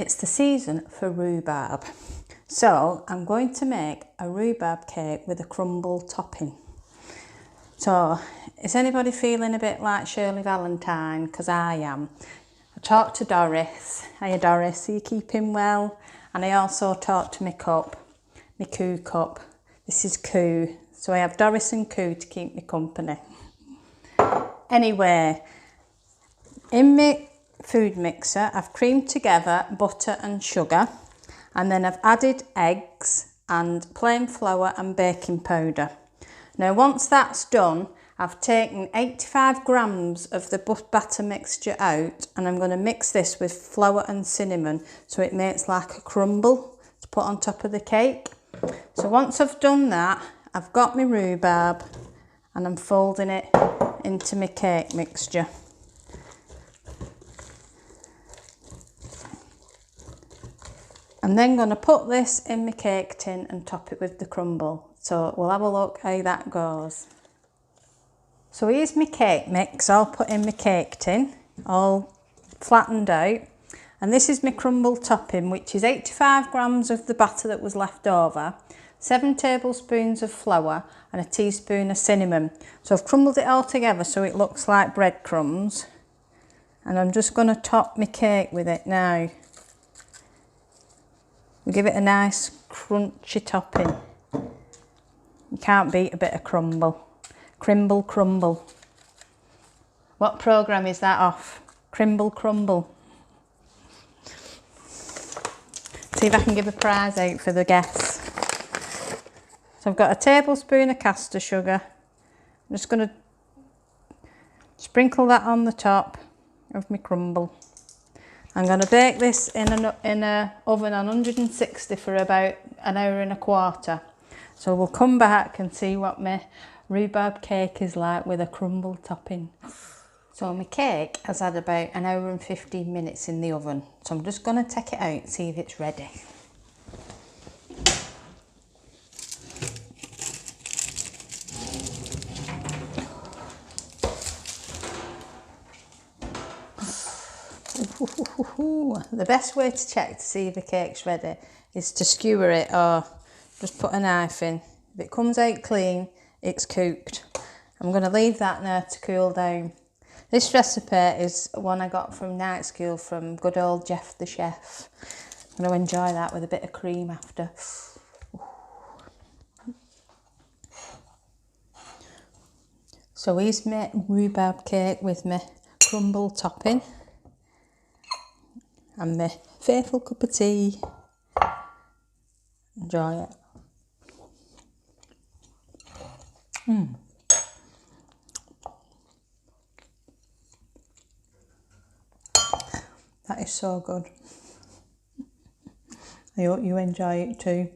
It's the season for rhubarb. So I'm going to make a rhubarb cake with a crumble topping. So is anybody feeling a bit like Shirley Valentine? Because I am. I talked to Doris. Hiya Doris, are you keeping well? And I also talked to my Coo cup. This is Coo. So I have Doris and Coo to keep me company. Anyway, in my food mixer, I've creamed together butter and sugar, and then I've added eggs and plain flour and baking powder. Now once that's done, I've taken 85 grams of the batter mixture out, and I'm going to mix this with flour and cinnamon so it makes like a crumble to put on top of the cake. So once I've done that, I've got my rhubarb and I'm folding it into my cake mixture. I'm then going to put this in my cake tin and top it with the crumble. So we'll have a look how that goes. So here's my cake mix all put in my cake tin, all flattened out. And this is my crumble topping, which is 85 grams of the batter that was left over, 7 tablespoons of flour and a teaspoon of cinnamon. So I've crumbled it all together so it looks like breadcrumbs. And I'm just going to top my cake with it now. We give it a nice crunchy topping. You can't beat a bit of crumble. Crumble. What programme is that off? Crumble. See if I can give a prize out for the guests. So I've got a tablespoon of caster sugar. I'm just going to sprinkle that on the top of my crumble. I'm going to bake this in a oven on 160 for about an hour and a quarter. So we'll come back and see what my rhubarb cake is like with a crumble topping. So my cake has had about an hour and 15 minutes in the oven. So I'm just going to take it out and see if it's ready. The best way to check to see if a cake's ready is to skewer it or just put a knife in. If it comes out clean, it's cooked. I'm going to leave that now to cool down. This recipe is one I got from night school from good old Jeff the chef. I'm going to enjoy that with a bit of cream after. So here's my rhubarb cake with my crumble topping. And my faithful cup of tea. Enjoy it. That is so good. I hope you enjoy it too.